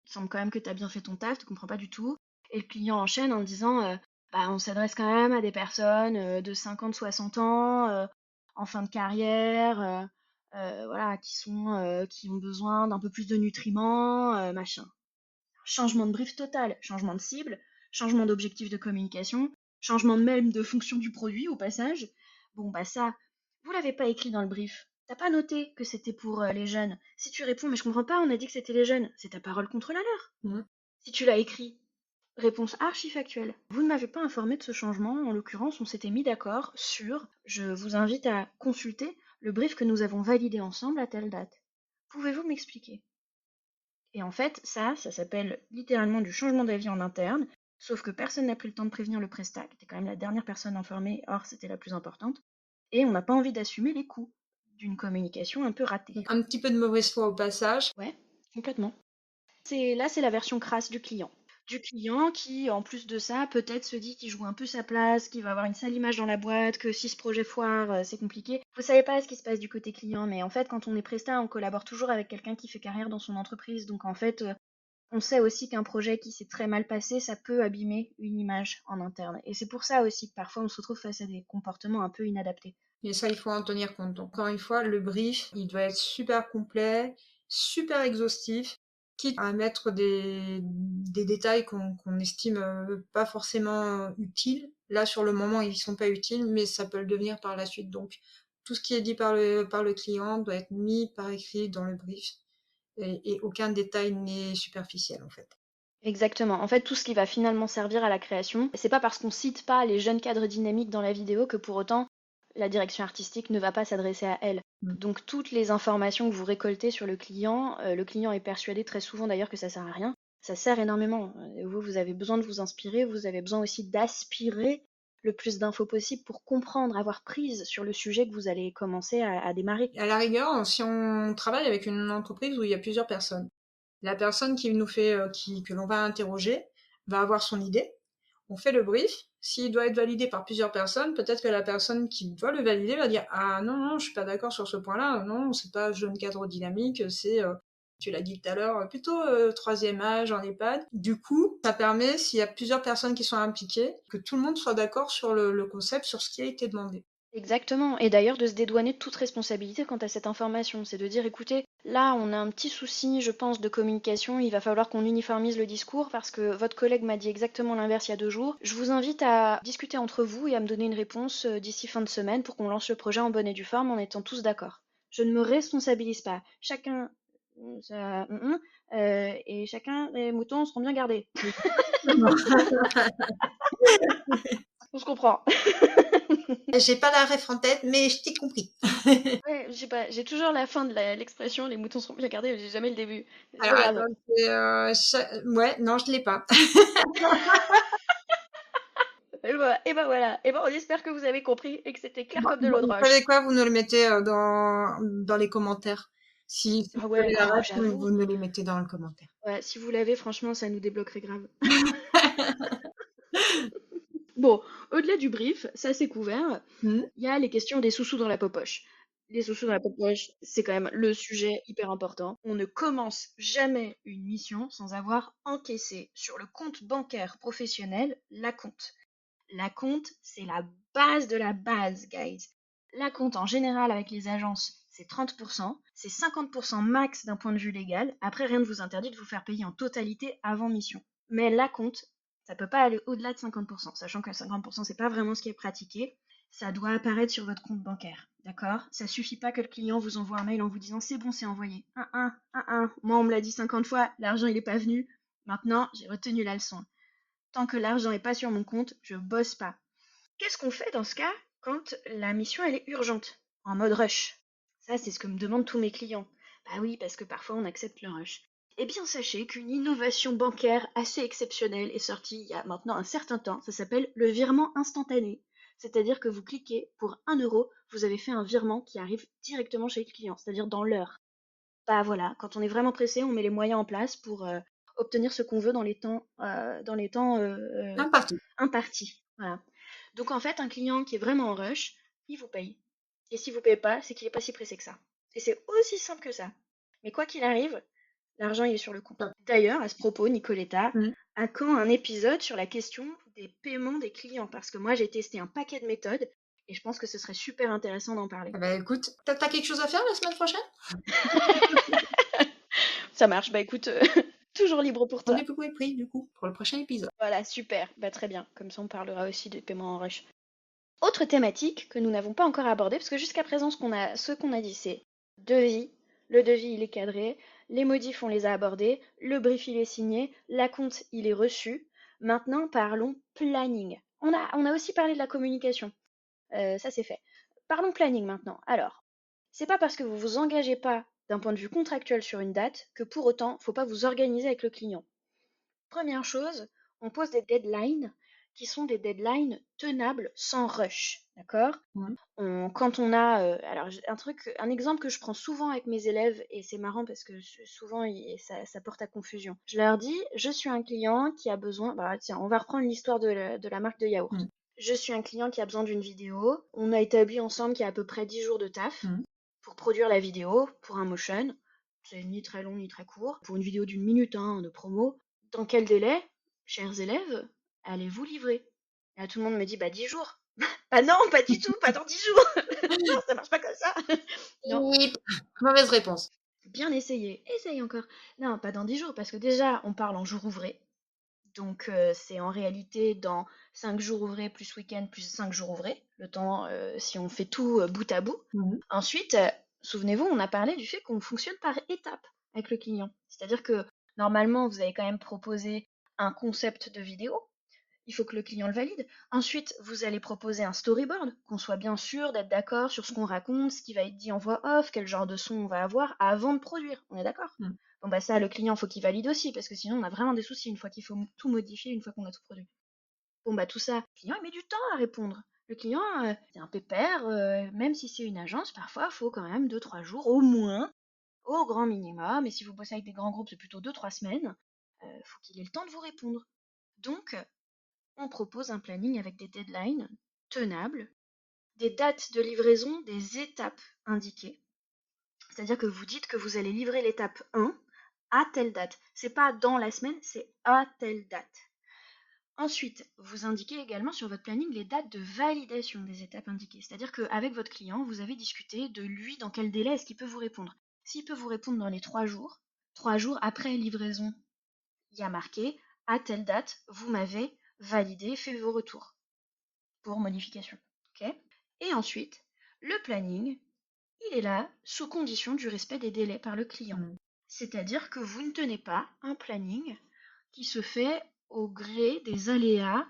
[SPEAKER 2] il semble quand même que t'as bien fait ton taf, tu comprends pas du tout. Et le client enchaîne en disant bah on s'adresse quand même à des personnes de 50-60 ans, en fin de carrière, voilà, qui ont besoin d'un peu plus de nutriments, machin. Changement de brief total, changement de cible, changement d'objectif de communication, changement même de fonction du produit au passage. Bon bah ça, vous l'avez pas écrit dans le brief. T'as pas noté que c'était pour les jeunes. Si tu réponds mais je comprends pas, on a dit que c'était les jeunes, c'est ta parole contre la leur.
[SPEAKER 1] Mhm.
[SPEAKER 2] Si tu l'as écrit, réponse archi factuelle. Vous ne m'avez pas informé de ce changement, en l'occurrence on s'était mis d'accord sur je vous invite à consulter le brief que nous avons validé ensemble à telle date. Pouvez-vous m'expliquer? Et en fait, ça s'appelle littéralement du changement d'avis en interne, sauf que personne n'a pris le temps de prévenir le prestat, qui était quand même la dernière personne informée, or c'était la plus importante, et on n'a pas envie d'assumer les coûts d'une communication un peu ratée.
[SPEAKER 1] Donc un petit peu de mauvaise foi au passage.
[SPEAKER 2] Ouais, complètement. C'est la version crasse du client. Du client qui, en plus de ça, peut-être se dit qu'il joue un peu sa place, qu'il va avoir une sale image dans la boîte, que si ce projet foire, c'est compliqué. Vous savez pas ce qui se passe du côté client, mais en fait, quand on est prestat, on collabore toujours avec quelqu'un qui fait carrière dans son entreprise. Donc en fait, on sait aussi qu'un projet qui s'est très mal passé, ça peut abîmer une image en interne. Et c'est pour ça aussi que parfois on se retrouve face à des comportements un peu inadaptés.
[SPEAKER 1] Et ça, il faut en tenir compte. Donc, encore une fois, le brief, il doit être super complet, super exhaustif, quitte à mettre des détails qu'on estime pas forcément utiles. Là, sur le moment, ils sont pas utiles, mais ça peut le devenir par la suite. Donc, tout ce qui est dit par le client doit être mis par écrit dans le brief. Et aucun détail n'est superficiel, en fait.
[SPEAKER 2] Exactement. En fait, tout ce qui va finalement servir à la création, c'est pas parce qu'on cite pas les jeunes cadres dynamiques dans la vidéo que pour autant la direction artistique ne va pas s'adresser à elle.
[SPEAKER 1] Mm.
[SPEAKER 2] Donc toutes les informations que vous récoltez sur le client est persuadé très souvent d'ailleurs que ça sert à rien. Ça sert énormément. Vous avez besoin de vous inspirer, vous avez besoin aussi d'aspirer le plus d'infos possible pour comprendre, avoir prise sur le sujet que vous allez commencer à démarrer.
[SPEAKER 1] À la rigueur, si on travaille avec une entreprise où il y a plusieurs personnes, la personne qui nous fait, que l'on va interroger, va avoir son idée. On fait le brief. S'il doit être validé par plusieurs personnes, peut-être que la personne qui doit le valider va dire ah non non, je suis pas d'accord sur ce point-là. Non, c'est pas jeune cadre dynamique, c'est tu l'as dit tout à l'heure, plutôt troisième âge en EHPAD. Du coup, ça permet, s'il y a plusieurs personnes qui sont impliquées, que tout le monde soit d'accord sur le concept, sur ce qui a été demandé.
[SPEAKER 2] Exactement. Et d'ailleurs, de se dédouaner de toute responsabilité quant à cette information. C'est de dire, écoutez, là, on a un petit souci, je pense, de communication. Il va falloir qu'on uniformise le discours parce que votre collègue m'a dit exactement l'inverse il y a 2 jours. Je vous invite à discuter entre vous et à me donner une réponse d'ici fin de semaine pour qu'on lance le projet en bonne et due forme en étant tous d'accord. Je ne me responsabilise pas. Chacun, et chacun, les moutons seront bien gardés. On se comprend.
[SPEAKER 1] J'ai pas la ref en tête, mais je t'ai compris.
[SPEAKER 2] Ouais, je sais pas, j'ai toujours la fin de l'expression les moutons seront bien gardés, mais j'ai jamais le début. C'est
[SPEAKER 1] Alors
[SPEAKER 2] pas grave.
[SPEAKER 1] attends, ouais, non, je l'ai pas.
[SPEAKER 2] Et ben voilà. Et ben on espère que vous avez compris et que c'était clair
[SPEAKER 1] Bon,
[SPEAKER 2] comme de
[SPEAKER 1] bon,
[SPEAKER 2] l'eau de
[SPEAKER 1] vous
[SPEAKER 2] roche.
[SPEAKER 1] savez quoi, vous nous le mettez dans les commentaires. Si
[SPEAKER 2] Ah
[SPEAKER 1] vous
[SPEAKER 2] ouais,
[SPEAKER 1] avez la
[SPEAKER 2] oh,
[SPEAKER 1] ref,
[SPEAKER 2] j'avoue.
[SPEAKER 1] vous nous les mettez dans le commentaire.
[SPEAKER 2] Ouais, si vous l'avez, franchement, ça nous débloquerait grave. Bon, au-delà du brief, ça c'est couvert.
[SPEAKER 1] Hmm.
[SPEAKER 2] Il y a les questions des sous-sous dans la popoche. Les sous-sous dans la popoche, c'est quand même le sujet hyper important. On ne commence jamais une mission sans avoir encaissé sur le compte bancaire professionnel l'acompte. L'acompte, c'est la base de la base, guys. L'acompte, en général, avec les agences, c'est 30%. C'est 50% max d'un point de vue légal. Après, rien ne vous interdit de vous faire payer en totalité avant mission. Mais l'acompte, ça peut pas aller au-delà de 50%, sachant que 50%, c'est pas vraiment ce qui est pratiqué. Ça doit apparaître sur votre compte bancaire, d'accord? Ça suffit pas que le client vous envoie un mail en vous disant c'est bon, c'est envoyé. Moi, on me l'a dit 50 fois, l'argent il est pas venu. Maintenant, j'ai retenu la leçon. Tant que l'argent n'est pas sur mon compte, je bosse pas. Qu'est-ce qu'on fait dans ce cas quand la mission elle est urgente, en mode rush? Ça, c'est ce que me demandent tous mes clients. Bah oui, parce que parfois on accepte le rush. Eh bien, sachez qu'une innovation bancaire assez exceptionnelle est sortie il y a maintenant un certain temps. Ça s'appelle le virement instantané. C'est-à-dire que vous cliquez, pour 1 euro, vous avez fait un virement qui arrive directement chez le client, c'est-à-dire dans l'heure. Bah voilà, quand on est vraiment pressé, on met les moyens en place pour obtenir ce qu'on veut dans les temps
[SPEAKER 1] N'importe.
[SPEAKER 2] impartis. Voilà. Donc en fait, un client qui est vraiment en rush, il vous paye. Et si vous payez pas, c'est qu'il est pas si pressé que ça. Et c'est aussi simple que ça. Mais quoi qu'il arrive, l'argent il est sur le compte. D'ailleurs, à ce propos, Nicoletta,
[SPEAKER 1] Hmm.
[SPEAKER 2] à quand un épisode sur la question des paiements des clients? Parce que moi j'ai testé un paquet de méthodes et je pense que ce serait super intéressant d'en parler.
[SPEAKER 1] Eh ben, écoute, t'as quelque chose à faire la semaine prochaine?
[SPEAKER 2] Ça marche, bah écoute, toujours libre pour toi.
[SPEAKER 1] Rendez-vous est pris, du coup, pour le prochain épisode.
[SPEAKER 2] Voilà, super, bah très bien. Comme ça on parlera aussi des paiements en rush. Autre thématique que nous n'avons pas encore abordée, parce que jusqu'à présent ce qu'on a dit c'est devis, le devis il est cadré, les modifs on les a abordés, le brief il est signé, l'acompte il est reçu. Maintenant parlons planning. On a aussi parlé de la communication. Ça c'est fait. Parlons planning maintenant. Alors, c'est pas parce que vous vous engagez pas d'un point de vue contractuel sur une date que pour autant faut pas vous organiser avec le client. Première chose, on pose des deadlines qui sont des deadlines tenables sans rush, d'accord?
[SPEAKER 1] Hmm.
[SPEAKER 2] Quand on a, alors un exemple que je prends souvent avec mes élèves et c'est marrant parce que souvent ça porte à confusion. Je leur dis, je suis un client qui a besoin, bah tiens, on va reprendre l'histoire de la marque de yaourt.
[SPEAKER 1] Hmm.
[SPEAKER 2] Je suis un client qui a besoin d'une vidéo. On a établi ensemble qu'il y a à peu près 10 jours de taf
[SPEAKER 1] Hmm.
[SPEAKER 2] pour produire la vidéo pour un motion. C'est ni très long ni très court. Pour une vidéo d'une minute hein, de promo. Dans quel délai, chers élèves, allez-vous livrer? Et là, tout le monde me dit, bah 10 jours. Bah non, pas du tout, pas dans 10 jours. Non, ça marche pas comme ça. Non,
[SPEAKER 1] Bip. Mauvaise réponse.
[SPEAKER 2] bien essayé. Essaye encore. Non, pas dans 10 jours, parce que déjà, on parle en jours ouvrés. Donc, c'est en réalité dans 5 jours ouvrés plus week-end plus 5 jours ouvrés. Le temps, si on fait tout bout à bout.
[SPEAKER 1] Hmm.
[SPEAKER 2] Ensuite, souvenez-vous, on a parlé du fait qu'on fonctionne par étapes avec le client. C'est-à-dire que normalement, vous avez quand même proposé un concept de vidéo. Il faut que le client le valide. Ensuite, vous allez proposer un storyboard, qu'on soit bien sûr d'être d'accord sur ce qu'on raconte, ce qui va être dit en voix off, quel genre de son on va avoir avant de produire. On est d'accord?
[SPEAKER 1] Hmm.
[SPEAKER 2] Bon bah ça, le client, faut qu'il valide aussi, parce que sinon on a vraiment des soucis une fois qu'il faut tout modifier, une fois qu'on a tout produit. Bon bah tout ça, le client il met du temps à répondre. Le client, c'est un pépère, même si c'est une agence, parfois il faut quand même 2-3 jours au moins, au grand minimum. Et si vous bossez avec des grands groupes, c'est plutôt 2-3 semaines. Faut qu'il ait le temps de vous répondre. Donc, on propose un planning avec des deadlines tenables, des dates de livraison, des étapes indiquées. C'est-à-dire que vous dites que vous allez livrer l'étape 1 à telle date. C'est pas dans la semaine, c'est à telle date. Ensuite, vous indiquez également sur votre planning les dates de validation des étapes indiquées. C'est-à-dire qu'avec votre client, vous avez discuté de lui dans quel délai est-ce qu'il peut vous répondre. S'il peut vous répondre dans les 3 jours après livraison, il y a marqué à telle date, vous m'avez validé, fait vos retours pour modification. Ok. Et ensuite, le planning, il est là sous condition du respect des délais par le client. C'est-à-dire que vous ne tenez pas un planning qui se fait au gré des aléas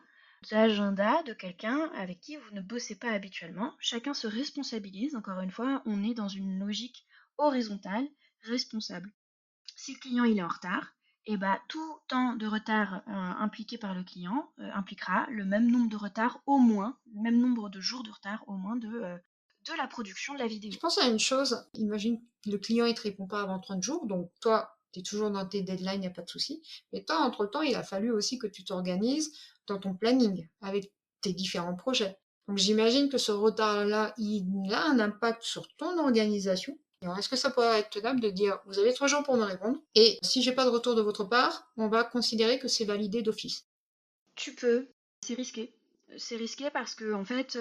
[SPEAKER 2] d'agenda de quelqu'un avec qui vous ne bossez pas habituellement. Chacun se responsabilise. Encore une fois, on est dans une logique horizontale, responsable. Si le client il est en retard, et bah, tout temps de retard impliqué par le client impliquera le même nombre de retard au moins, le même nombre de jours de retard au moins de la production de la vidéo.
[SPEAKER 1] Je pense à une chose, imagine le client il te répond pas avant 30 jours, donc toi, tu es toujours dans tes deadlines, il n'y a pas de souci. Mais toi, entre-temps, il a fallu aussi que tu t'organises dans ton planning avec tes différents projets. Donc j'imagine que ce retard-là, il a un impact sur ton organisation. Alors, est-ce que ça pourrait être tenable de dire, vous avez 3 jours pour me répondre, et si j'ai pas de retour de votre part, on va considérer que c'est validé d'office.
[SPEAKER 2] Tu peux, c'est risqué. C'est risqué parce que, en fait,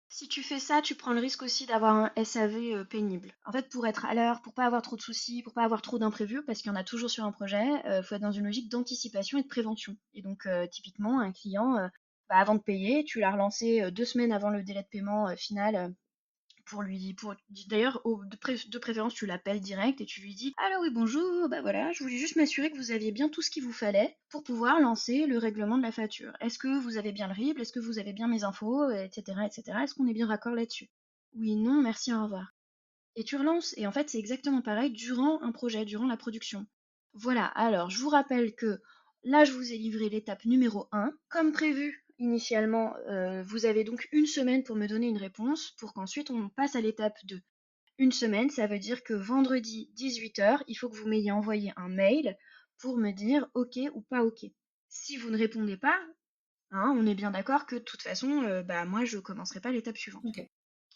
[SPEAKER 2] si tu fais ça, tu prends le risque aussi d'avoir un SAV pénible. En fait, pour être à l'heure, pour pas avoir trop de soucis, pour pas avoir trop d'imprévus, parce qu'il y en a toujours sur un projet, faut être dans une logique d'anticipation et de prévention. Et donc, typiquement, un client, bah, avant de payer, tu l'as relancé 2 semaines avant le délai de paiement final d'ailleurs, de préférence, tu l'appelles direct et tu lui dis: «Allô, oui, bonjour, bah voilà, je voulais juste m'assurer que vous aviez bien tout ce qu'il vous fallait pour pouvoir lancer le règlement de la facture. Est-ce que vous avez bien le RIB? Est-ce que vous avez bien mes infos? Etc., etc. Est-ce qu'on est bien raccord là-dessus? Oui, non, merci, au revoir». Et tu relances. Et en fait, c'est exactement pareil durant un projet, durant la production. Voilà, alors je vous rappelle que là, je vous ai livré l'étape numéro 1. Comme prévu initialement, vous avez donc une semaine pour me donner une réponse pour qu'ensuite on passe à l'étape 2. Une semaine, ça veut dire que vendredi 18h, il faut que vous m'ayez envoyé un mail pour me dire OK ou pas OK. Si vous ne répondez pas, hein, on est bien d'accord que de toute façon, bah, moi, je commencerai pas l'étape suivante.
[SPEAKER 1] Ok.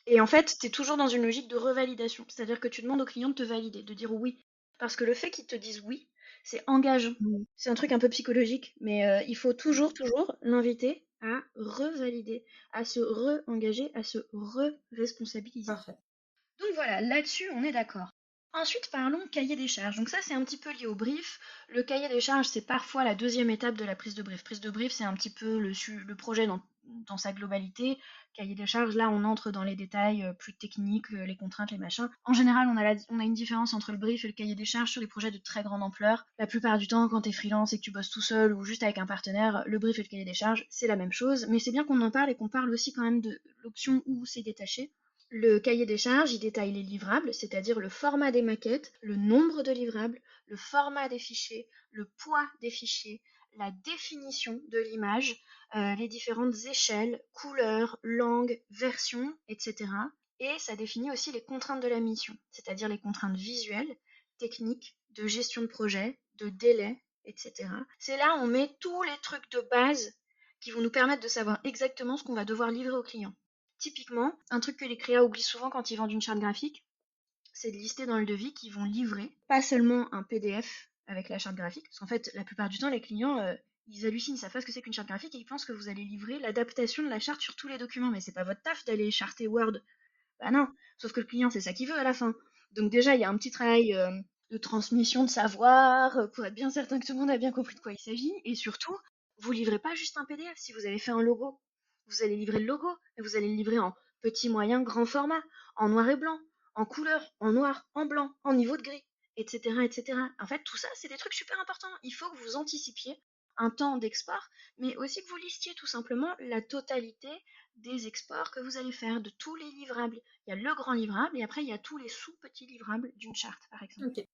[SPEAKER 2] Et en fait, tu es toujours dans une logique de revalidation. C'est-à-dire que tu demandes au client de te valider, de dire oui. Parce que le fait qu'ils te disent oui, c'est engageant. C'est un truc un peu psychologique, mais il faut toujours, toujours l'inviter à revalider, à se re-engager, à se re-responsabiliser.
[SPEAKER 1] Parfait.
[SPEAKER 2] Donc voilà, là-dessus, on est d'accord. Ensuite, parlons cahier des charges. Donc ça, c'est un petit peu lié au brief. Le cahier des charges, c'est parfois la deuxième étape de la prise de brief. Prise de brief, c'est un petit peu le projet dans sa globalité. Cahier des charges, là, on entre dans les détails plus techniques, les contraintes, les machins. En général, on a une différence entre le brief et le cahier des charges sur les projets de très grande ampleur. La plupart du temps, quand t'es freelance et que tu bosses tout seul ou juste avec un partenaire, le brief et le cahier des charges, c'est la même chose. Mais c'est bien qu'on en parle et qu'on parle aussi quand même de l'option où c'est détaché. Le cahier des charges, il détaille les livrables, c'est-à-dire le format des maquettes, le nombre de livrables, le format des fichiers, le poids des fichiers, la définition de l'image, les différentes échelles, couleurs, langues, versions, etc. Et ça définit aussi les contraintes de la mission, c'est-à-dire les contraintes visuelles, techniques, de gestion de projet, de délai, etc. C'est là où on met tous les trucs de base qui vont nous permettre de savoir exactement ce qu'on va devoir livrer au client. Typiquement, un truc que les créas oublient souvent quand ils vendent une charte graphique, c'est de lister dans le devis qu'ils vont livrer pas seulement un PDF avec la charte graphique, parce qu'en fait, la plupart du temps, les clients, ils hallucinent, ils savent pas ce que c'est qu'une charte graphique et ils pensent que vous allez livrer l'adaptation de la charte sur tous les documents, mais c'est pas votre taf d'aller charter Word. Bah non, sauf que le client, c'est ça qu'il veut à la fin. Donc déjà, il y a un petit travail de transmission de savoir pour être bien certain que tout le monde a bien compris de quoi il s'agit, et surtout, vous livrez pas juste un PDF. Si vous avez fait un logo, vous allez livrer le logo, et vous allez le livrer en petit, moyen, grand format, en noir et blanc, en couleur, en noir, en blanc, en niveau de gris, etc., etc. En fait, tout ça, c'est des trucs super importants. Il faut que vous anticipiez un temps d'export, mais aussi que vous listiez tout simplement la totalité des exports que vous allez faire de tous les livrables. Il y a le grand livrable et après il y a tous les sous-petits livrables d'une charte, par exemple.
[SPEAKER 1] Ok.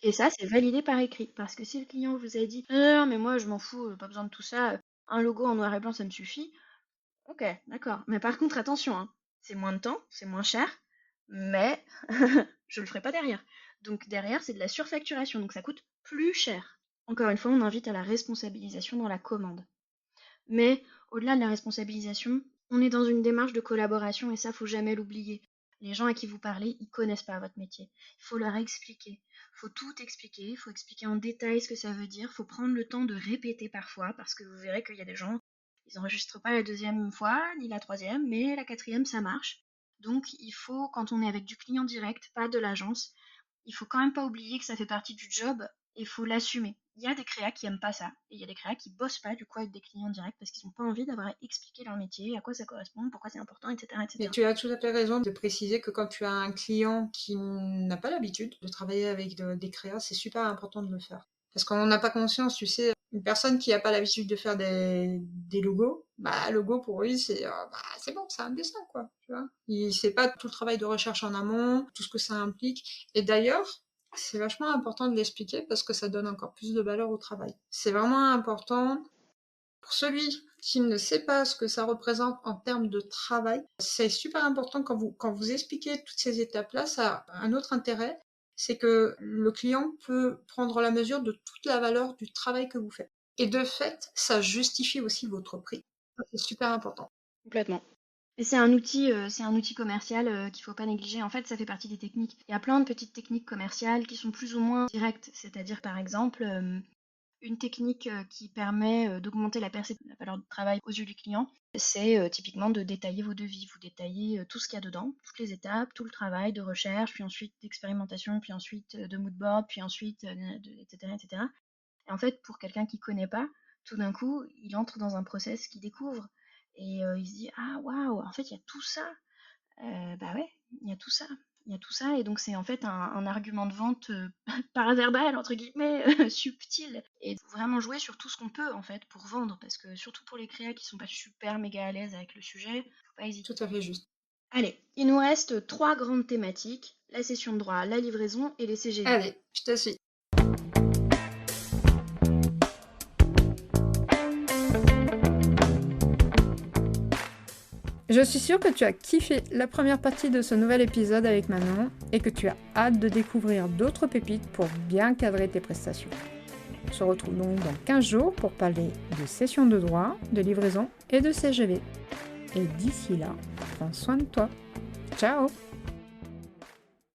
[SPEAKER 2] Et ça, c'est validé par écrit. Parce que si le client vous a dit non, mais moi je m'en fous, pas besoin de tout ça, un logo en noir et blanc ça me suffit. Ok, d'accord. Mais par contre, attention, hein, c'est moins de temps, c'est moins cher, mais je le ferai pas derrière. Donc derrière, c'est de la surfacturation, donc ça coûte plus cher. Encore une fois, on invite à la responsabilisation dans la commande. Mais au-delà de la responsabilisation, on est dans une démarche de collaboration et ça, faut jamais l'oublier. Les gens à qui vous parlez, ils connaissent pas votre métier. Il faut leur expliquer. Il faut tout expliquer. Il faut expliquer en détail ce que ça veut dire. Il faut prendre le temps de répéter parfois, parce que vous verrez qu'il y a des gens, ils n'enregistrent pas la deuxième fois, ni la troisième, mais la quatrième, ça marche. Donc, il faut, quand on est avec du client direct, pas de l'agence, il faut quand même pas oublier que ça fait partie du job et il faut l'assumer. Il y a des créas qui aiment pas ça, et il y a des créas qui bossent pas du coup avec des clients directs parce qu'ils n'ont pas envie d'avoir à expliquer leur métier, à quoi ça correspond, pourquoi c'est important, etc.,
[SPEAKER 1] Mais
[SPEAKER 2] etc.
[SPEAKER 1] tu as tout à fait raison de préciser que quand tu as un client qui n'a pas l'habitude de travailler avec des créas, c'est super important de le faire. Parce qu'on n'a pas conscience, tu sais, une personne qui n'a pas l'habitude de faire des logos, bah logo pour lui c'est bon, c'est un dessin quoi, tu vois. Il sait pas tout le travail de recherche en amont, tout ce que ça implique. Et d'ailleurs, c'est vachement important de l'expliquer parce que ça donne encore plus de valeur au travail. C'est vraiment important. Pour celui qui ne sait pas ce que ça représente en termes de travail, c'est super important quand vous expliquez toutes ces étapes-là, ça a un autre intérêt, c'est que le client peut prendre la mesure de toute la valeur du travail que vous faites. Et de fait, ça justifie aussi votre prix. Ça, c'est super important.
[SPEAKER 2] Complètement. Et c'est un outil commercial qu'il faut pas négliger. En fait, ça fait partie des techniques. Il y a plein de petites techniques commerciales qui sont plus ou moins directes. C'est-à-dire, par exemple, une technique qui permet d'augmenter la perception de la valeur du travail aux yeux du client, c'est typiquement de détailler vos devis. Vous détaillez tout ce qu'il y a dedans, toutes les étapes, tout le travail de recherche, puis ensuite d'expérimentation, puis ensuite de mood board, puis ensuite, etc., etc. Et en fait, pour quelqu'un qui connaît pas, tout d'un coup, il entre dans un process qu'il découvre et il se dit ah waouh, en fait il y a tout ça. Bah ouais, il y a tout ça. Il y a tout ça et donc c'est en fait un argument de vente paraverbal entre guillemets subtil et faut vraiment jouer sur tout ce qu'on peut en fait pour vendre parce que surtout pour les créas qui sont pas super méga à l'aise avec le sujet, faut pas hésiter.
[SPEAKER 1] Tout à fait juste.
[SPEAKER 2] Allez, il nous reste 3 grandes thématiques, la cession de droit, la livraison et les CGV.
[SPEAKER 1] Allez, je te suis. Je suis sûre que tu as kiffé la première partie de ce nouvel épisode avec Manon et que tu as hâte de découvrir d'autres pépites pour bien cadrer tes prestations. On se retrouve donc dans 15 jours pour parler de cession de droit, de livraison et de CGV. Et d'ici là, prends soin de toi. Ciao!